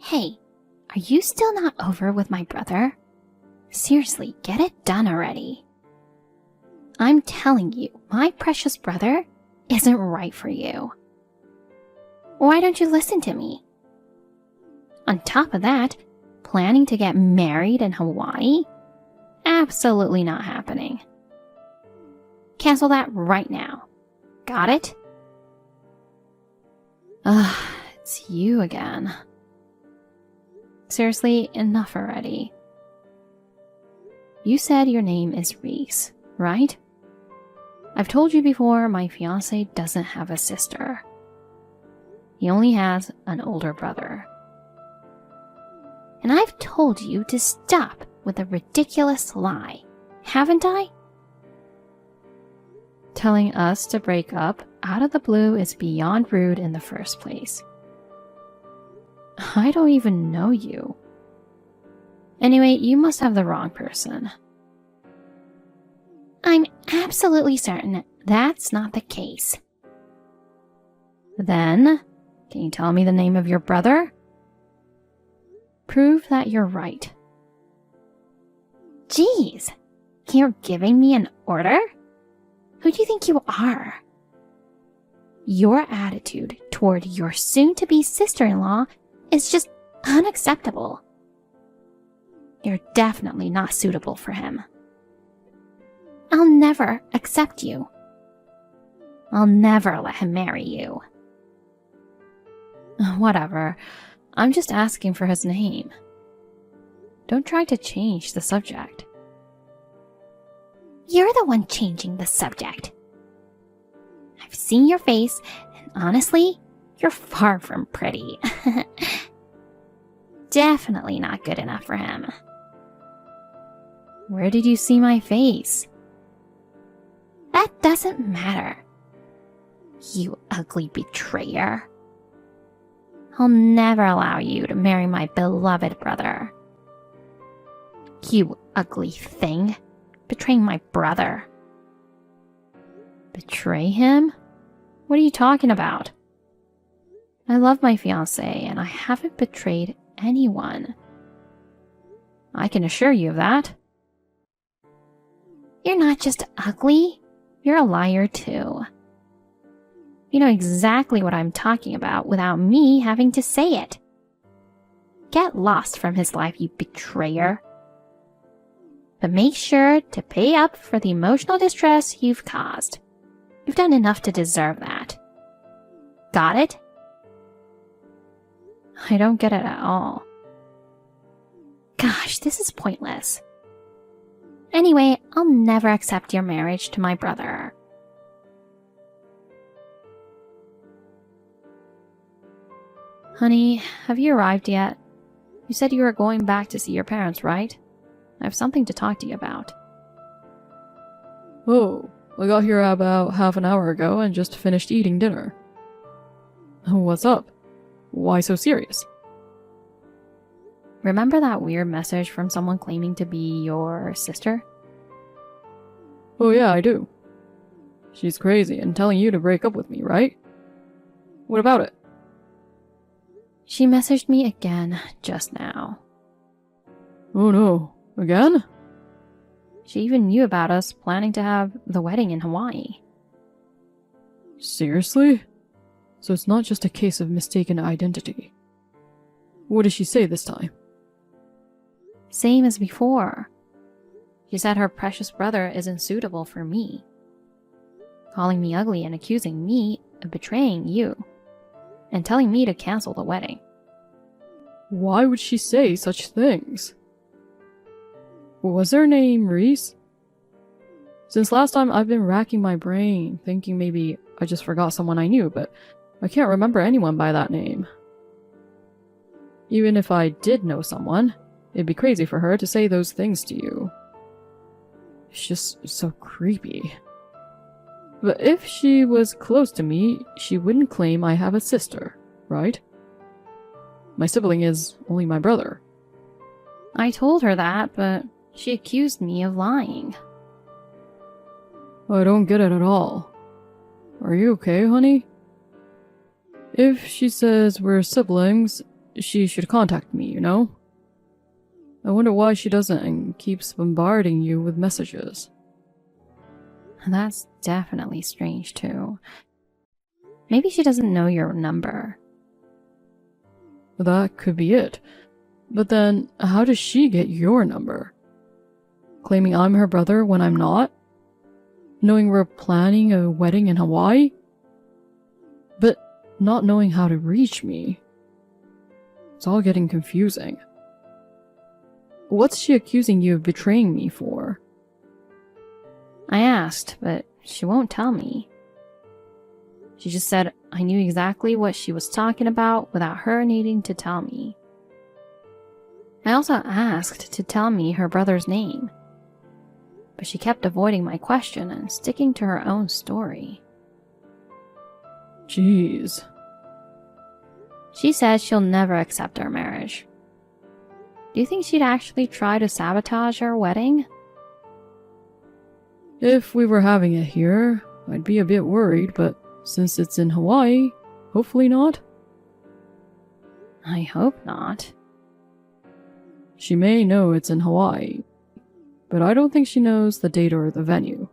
Hey, are you still not over with my brother? Seriously, get it done already. I'm telling you, my precious brother isn't right for you. Why don't you listen to me? On top of that, planning to get married in Hawaii? Absolutely not happening. Cancel that right now. Got it? Ugh, it's you again. Seriously, enough already. You said your name is Reese, right? I've told you before my fiancé doesn't have a sister. He only has an older brother. And I've told you to stop with a ridiculous lie, haven't I? Telling us to break up out of the blue is beyond rude in the first place. I don't even know you. Anyway, you must have the wrong person. I'm absolutely certain that's not the case. Then, can you tell me the name of your brother? Prove that you're right. Jeez, you're giving me an order? Who do you think you are? Your attitude toward your soon-to-be sister-in-law is just unacceptable. You're definitely not suitable for him. I'll never accept you. I'll never let him marry you. Whatever. I'm just asking for his name. Don't try to change the subject. You're the one changing the subject. I've seen your face, and honestly, you're far from pretty. Definitely not good enough for him. Where did you see my face? That doesn't matter. You ugly betrayer. I'll never allow you to marry my beloved brother. You ugly thing. Betraying my brother. Betray him? What are you talking about? I love my fiancé and I haven't betrayed anyone. I can assure you of that. You're not just ugly, you're a liar too. You know exactly what I'm talking about without me having to say it. Get lost from his life, you betrayer. But make sure to pay up for the emotional distress you've caused. You've done enough to deserve that. Got it? I don't get it at all. Gosh, this is pointless. Anyway, I'll never accept your marriage to my brother. Honey, have you arrived yet? You said you were going back to see your parents, right? I have something to talk to you about. Oh, I got here about half an hour ago and just finished eating dinner. What's up? Why so serious? Remember that weird message from someone claiming to be your sister? Oh yeah, I do. She's crazy and telling you to break up with me, right? What about it? She messaged me again just now. Oh no. Again? She even knew about us planning to have the wedding in Hawaii. Seriously? So it's not just a case of mistaken identity. What did she say this time? Same as before. She said her precious brother isn't suitable for me. Calling me ugly and accusing me of betraying you. And telling me to cancel the wedding. Why would she say such things? Was her name Reese? Since last time I've been racking my brain, thinking maybe I just forgot someone I knew, but I can't remember anyone by that name. Even if I did know someone, it'd be crazy for her to say those things to you. It's just so creepy. But if she was close to me, she wouldn't claim I have a sister, right? My sibling is only my brother. I told her that, but she accused me of lying. I don't get it at all. Are you okay, honey? If she says we're siblings, she should contact me, you know? I wonder why she doesn't and keeps bombarding you with messages. That's definitely strange, too. Maybe she doesn't know your number. That could be it. But then, how does she get your number? Claiming I'm her brother when I'm not? Knowing we're planning a wedding in Hawaii? But not knowing how to reach me. It's all getting confusing. What's she accusing you of betraying me for? I asked, but she won't tell me. She just said I knew exactly what she was talking about without her needing to tell me. I also asked to tell me her brother's name, but she kept avoiding my question and sticking to her own story. Jeez. She says she'll never accept our marriage. Do you think she'd actually try to sabotage our wedding? If we were having it here, I'd be a bit worried, but since it's in Hawaii, hopefully not. I hope not. She may know it's in Hawaii, but I don't think she knows the date or the venue.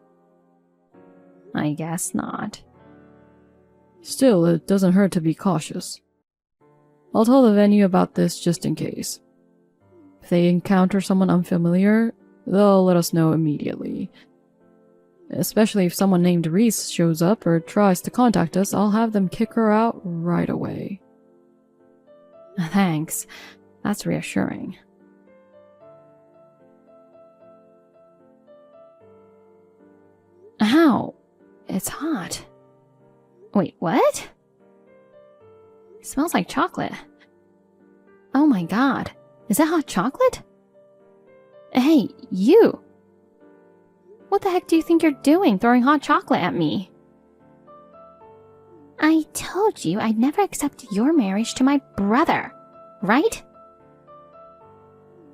I guess not. Still, it doesn't hurt to be cautious. I'll tell the venue about this just in case. If they encounter someone unfamiliar, they'll let us know immediately. Especially if someone named Reese shows up or tries to contact us, I'll have them kick her out right away. Thanks. That's reassuring. Ow! It's hot. Wait, what? It smells like chocolate. Oh my god. Is that hot chocolate? Hey, you! What the heck do you think you're doing throwing hot chocolate at me? I told you I'd never accept your marriage to my brother, right?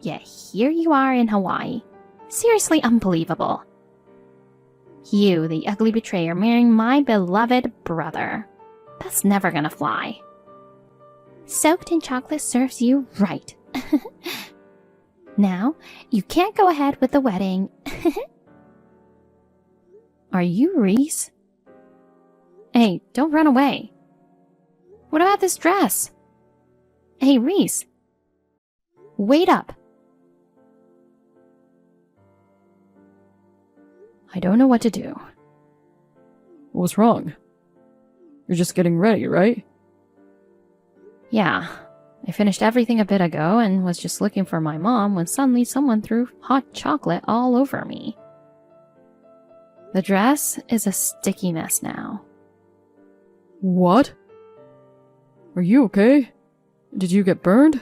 Yet here you are in Hawaii. Seriously unbelievable. You, the ugly betrayer, marrying my beloved brother. That's never gonna fly. Soaked in chocolate serves you right. Now, you can't go ahead with the wedding. Are you Reese? Hey, don't run away. What about this dress? Hey, Reese. Wait up. I don't know what to do. What's wrong? You're just getting ready, right? Yeah, I finished everything a bit ago and was just looking for my mom when suddenly someone threw hot chocolate all over me. The dress is a sticky mess now. What? Are you okay? Did you get burned?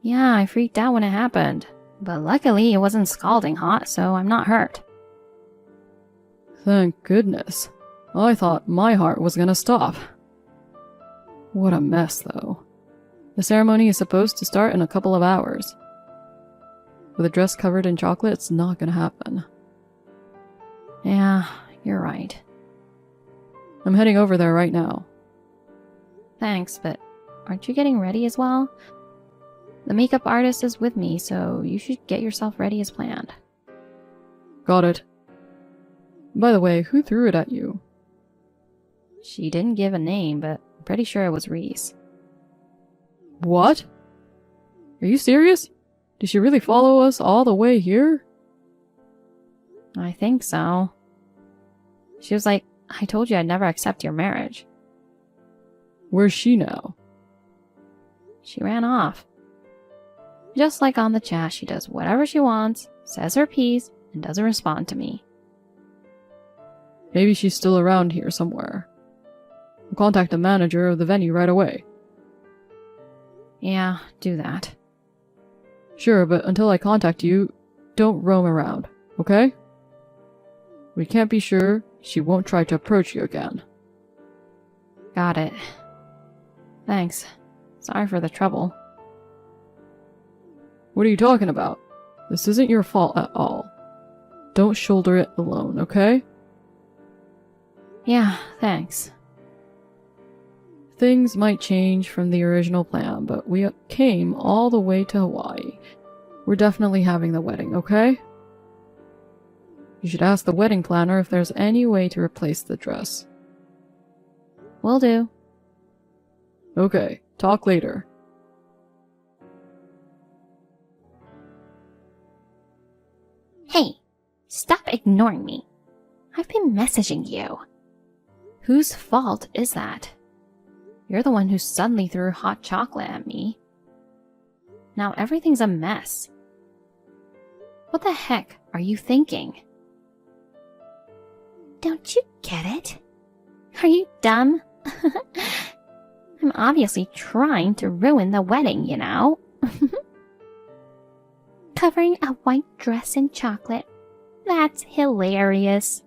Yeah, I freaked out when it happened, but luckily it wasn't scalding hot, so I'm not hurt. Thank goodness. I thought my heart was gonna stop. What a mess, though. The ceremony is supposed to start in a couple of hours. With a dress covered in chocolate, it's not gonna happen. Yeah, you're right. I'm heading over there right now. Thanks, but aren't you getting ready as well? The makeup artist is with me, so you should get yourself ready as planned. Got it. By the way, who threw it at you? She didn't give a name, but I'm pretty sure it was Reese. What? Are you serious? Did she really follow us all the way here? I think so. She was like, I told you I'd never accept your marriage. Where's she now? She ran off. Just like on the chat, she does whatever she wants, says her piece, and doesn't respond to me. Maybe she's still around here somewhere. I'll contact the manager of the venue right away. Yeah, do that. Sure, but until I contact you, don't roam around, okay? We can't be sure she won't try to approach you again. Got it. Thanks. Sorry for the trouble. What are you talking about? This isn't your fault at all. Don't shoulder it alone, okay? Yeah, thanks. things might change from the original plan, but we came all the way to Hawaii. We're definitely having the wedding, okay? You should ask the wedding planner if there's any way to replace the dress. Will do. Okay, talk later. Hey, stop ignoring me. I've been messaging you. Whose fault is that? You're the one who suddenly threw hot chocolate at me. Now everything's a mess. What the heck are you thinking? Don't you get it? Are you dumb? I'm obviously trying to ruin the wedding, you know? Covering a white dress in chocolate. That's hilarious.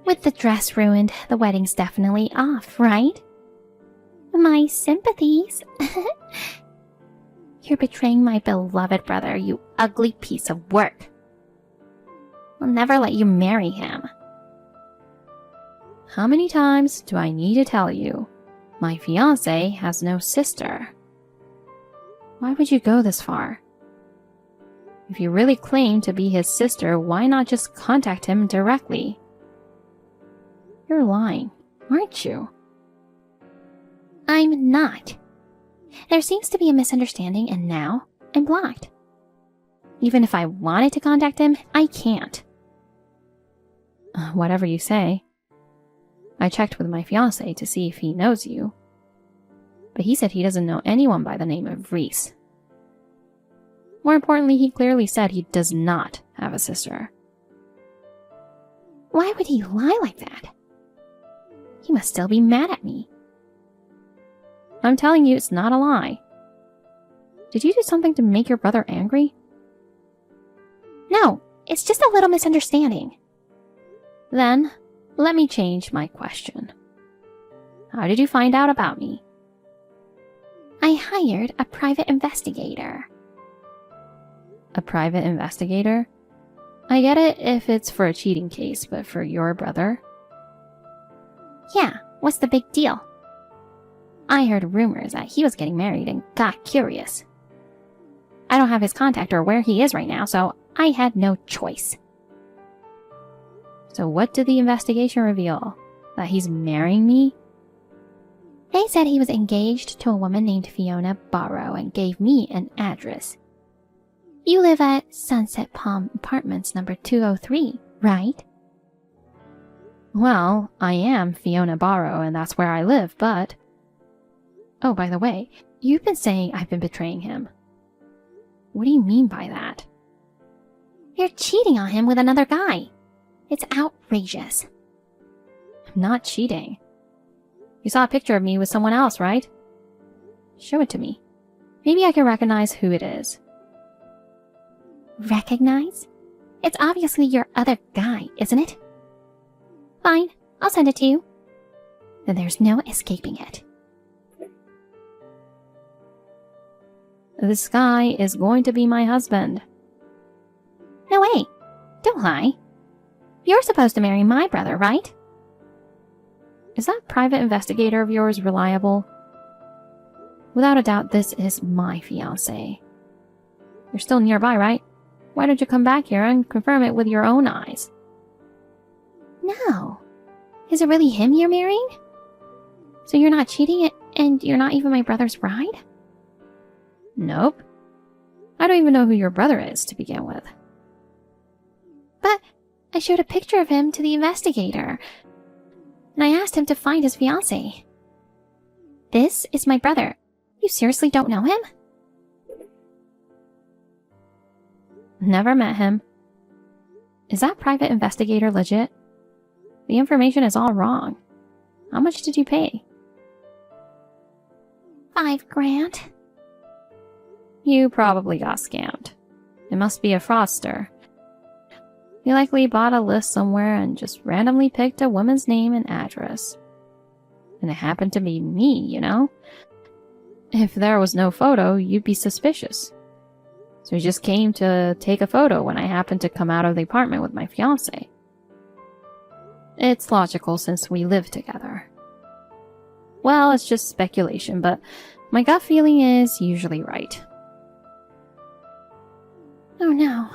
With the dress ruined, the wedding's definitely off, right? My sympathies. You're betraying my beloved brother, you ugly piece of work. I'll never let you marry him. How many times do I need to tell you? My fiancé has no sister. Why would you go this far? If you really claim to be his sister, why not just contact him directly? You're lying, aren't you? I'm not. There seems to be a misunderstanding, and now I'm blocked. Even if I wanted to contact him, I can't. Whatever you say. I checked with my fiancé to see if he knows you, but he said he doesn't know anyone by the name of Reese. More importantly, he clearly said he does not have a sister. Why would he lie like that? He must still be mad at me. I'm telling you, it's not a lie. Did you do something to make your brother angry? No, it's just a little misunderstanding. Then, let me change my question. How did you find out about me? I hired a private investigator. A private investigator? I get it if it's for a cheating case, but for your brother? Yeah, what's the big deal? I heard rumors that he was getting married and got curious. I don't have his contact or where he is right now, so I had no choice. So what did the investigation reveal? That he's marrying me? They said he was engaged to a woman named Fiona Barrow and gave me an address. You live at Sunset Palm Apartments number 203, right? Well, I am Fiona Barrow and that's where I live, but... Oh, by the way, you've been saying I've been betraying him. What do you mean by that? You're cheating on him with another guy. It's outrageous. I'm not cheating. You saw a picture of me with someone else, right? Show it to me. Maybe I can recognize who it is. Recognize? It's obviously your other guy, isn't it? Fine, I'll send it to you. Then there's no escaping it. This guy is going to be my husband. No way. Don't lie. You're supposed to marry my brother, right? Is that private investigator of yours reliable? Without a doubt, this is my fiancé. You're still nearby, right? Why don't you come back here and confirm it with your own eyes? No. Is it really him you're marrying? So you're not cheating and you're not even my brother's bride? Nope. I don't even know who your brother is to begin with. But I showed a picture of him to the investigator, and I asked him to find his fiancée. This is my brother. You seriously don't know him? Never met him. Is that private investigator legit? The information is all wrong. How much did you pay? $5,000. You probably got scammed. It must be a fraudster. You likely bought a list somewhere and just randomly picked a woman's name and address. And it happened to be me, you know? If there was no photo, you'd be suspicious. So you just came to take a photo when I happened to come out of the apartment with my fiancé. It's logical since we live together. Well, it's just speculation, but my gut feeling is usually right. Oh no.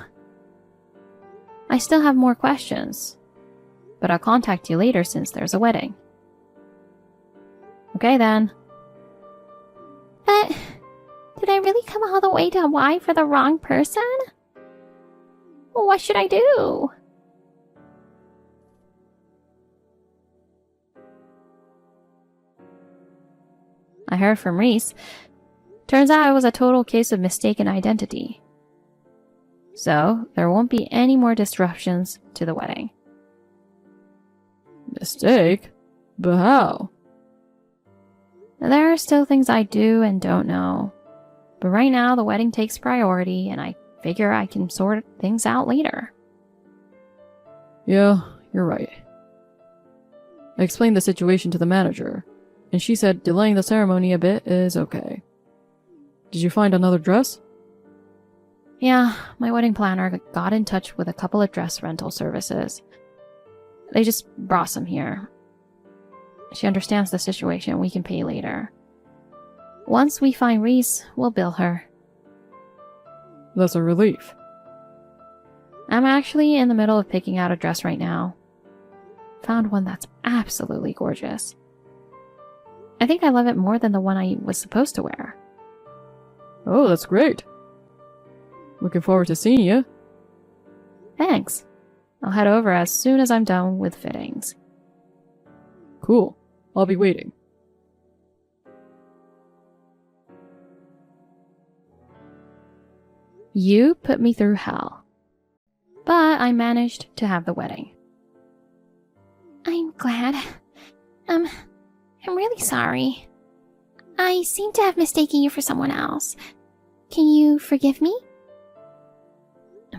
I still have more questions, but I'll contact you later since there's a wedding. Okay then. But did I really come all the way to Hawaii for the wrong person? Well, what should I do? I heard from Reese. Turns out it was a total case of mistaken identity. So, there won't be any more disruptions to the wedding. Mistake? But how? There are still things I do and don't know. But right now, the wedding takes priority, and I figure I can sort things out later. Yeah, you're right. I explained the situation to the manager, and she said delaying the ceremony a bit is okay. Did you find another dress? Yeah, my wedding planner got in touch with a couple of dress rental services. They just brought some here. She understands the situation. We can pay later. Once we find Reese, we'll bill her. That's a relief. I'm actually in the middle of picking out a dress right now. Found one that's absolutely gorgeous. I think I love it more than the one I was supposed to wear. Oh, that's great. Looking forward to seeing you. Thanks. I'll head over as soon as I'm done with fittings. Cool. I'll be waiting. You put me through hell. But I managed to have the wedding. I'm glad. I'm really sorry. I seem to have mistaken you for someone else. Can you forgive me?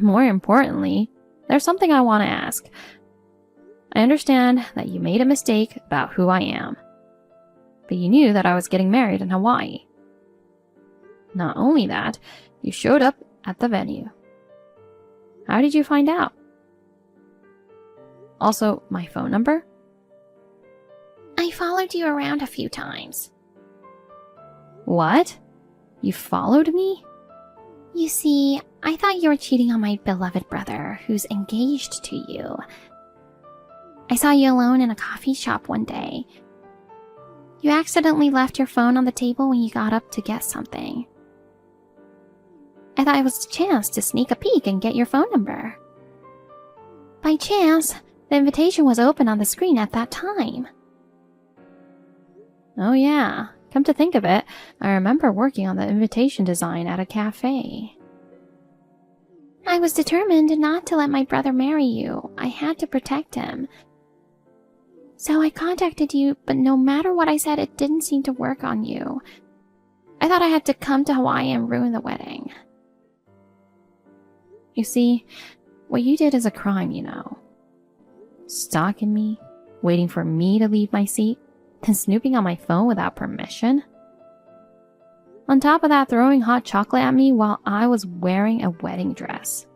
More importantly, there's something I want to ask. I understand that you made a mistake about who I am. But you knew that I was getting married in Hawaii. Not only that, you showed up at the venue. How did you find out? Also, my phone number? I followed you around a few times. What? You followed me? You see, I thought you were cheating on my beloved brother, who's engaged to you. I saw you alone in a coffee shop one day. You accidentally left your phone on the table when you got up to get something. I thought it was a chance to sneak a peek and get your phone number. By chance, the invitation was open on the screen at that time. Oh yeah, come to think of it, I remember working on the invitation design at a cafe. I was determined not to let my brother marry you. I had to protect him. So I contacted you, but no matter what I said, it didn't seem to work on you. I thought I had to come to Hawaii and ruin the wedding. You see, what you did is a crime, you know. Stalking me, waiting for me to leave my seat, then snooping on my phone without permission. On top of that, throwing hot chocolate at me while I was wearing a wedding dress.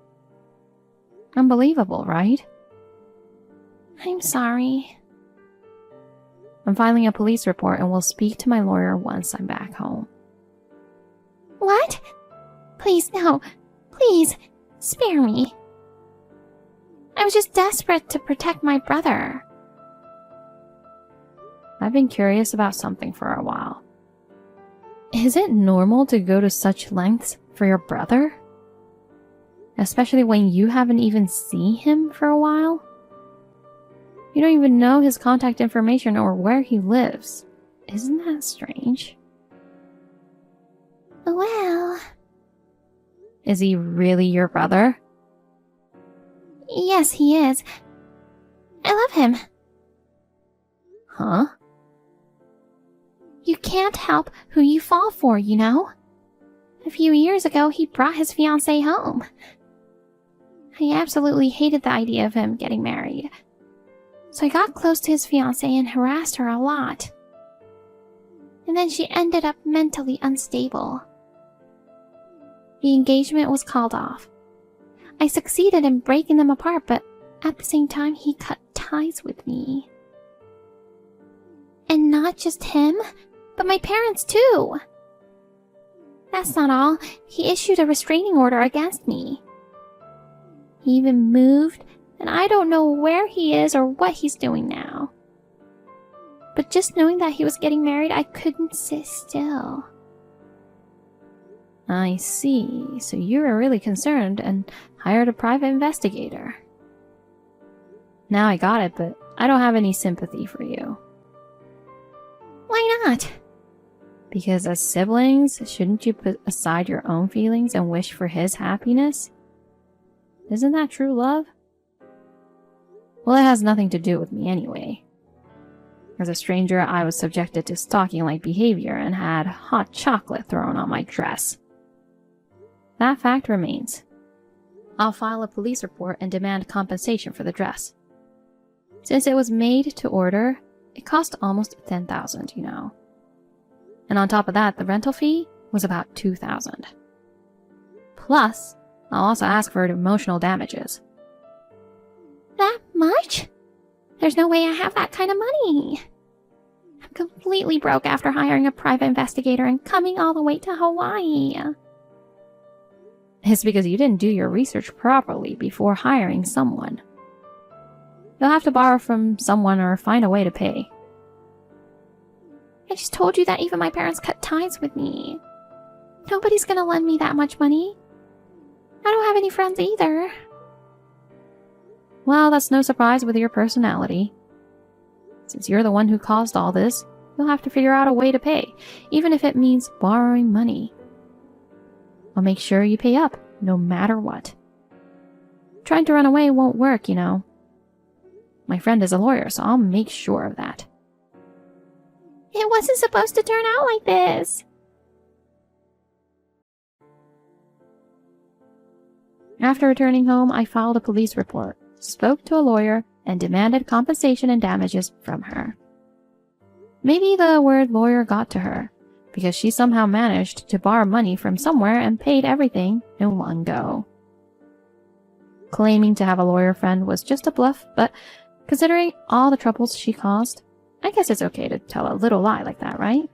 Unbelievable, right? I'm sorry. I'm filing a police report and will speak to my lawyer once I'm back home. What? Please, no. Please, spare me. I was just desperate to protect my brother. I've been curious about something for a while. Is it normal to go to such lengths for your brother? Especially when you haven't even seen him for a while? You don't even know his contact information or where he lives. Isn't that strange? Well... Is he really your brother? Yes, he is. I love him. Huh? You can't help who you fall for, you know? A few years ago, he brought his fiancée home. I absolutely hated the idea of him getting married. So I got close to his fiancée and harassed her a lot. And then she ended up mentally unstable. The engagement was called off. I succeeded in breaking them apart, but at the same time, he cut ties with me. And not just him, but my parents too. That's not all. He issued a restraining order against me. He even moved, and I don't know where he is or what he's doing now. But just knowing that he was getting married, I couldn't sit still. I see. So you were really concerned and hired a private investigator. Now I got it, but I don't have any sympathy for you. Why not? Because as siblings, shouldn't you put aside your own feelings and wish for his happiness? Isn't that true love? Well, it has nothing to do with me anyway. As a stranger, I was subjected to stalking-like behavior and had hot chocolate thrown on my dress. That fact remains. I'll file a police report and demand compensation for the dress. Since it was made to order, it cost almost $10,000, you know. And on top of that, the rental fee was about $2,000. Plus, I'll also ask for emotional damages. That much? There's no way I have that kind of money. I'm completely broke after hiring a private investigator and coming all the way to Hawaii. It's because you didn't do your research properly before hiring someone. You'll have to borrow from someone or find a way to pay. I just told you that even my parents cut ties with me. Nobody's gonna lend me that much money. I don't have any friends either. Well, that's no surprise with your personality. Since you're the one who caused all this, you'll have to figure out a way to pay, even if it means borrowing money. I'll make sure you pay up, no matter what. Trying to run away won't work, you know. My friend is a lawyer, so I'll make sure of that. It wasn't supposed to turn out like this. After returning home, I filed a police report, spoke to a lawyer, and demanded compensation and damages from her. Maybe the word lawyer got to her, because she somehow managed to borrow money from somewhere and paid everything in one go. Claiming to have a lawyer friend was just a bluff, but considering all the troubles she caused, I guess it's okay to tell a little lie like that, right?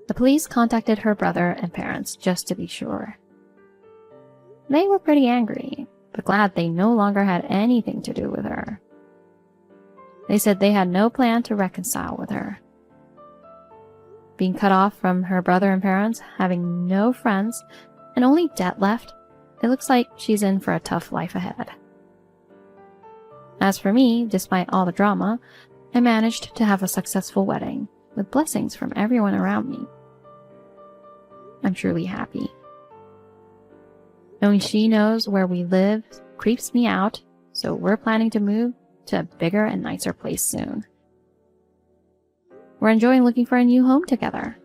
The police contacted her brother and parents just to be sure. They were pretty angry, but glad they no longer had anything to do with her. They said they had no plan to reconcile with her. Being cut off from her brother and parents, having no friends, and only debt left, it looks like she's in for a tough life ahead. As for me, despite all the drama, I managed to have a successful wedding, with blessings from everyone around me. I'm truly happy. Knowing she knows where we live creeps me out, so we're planning to move to a bigger and nicer place soon. We're enjoying looking for a new home together.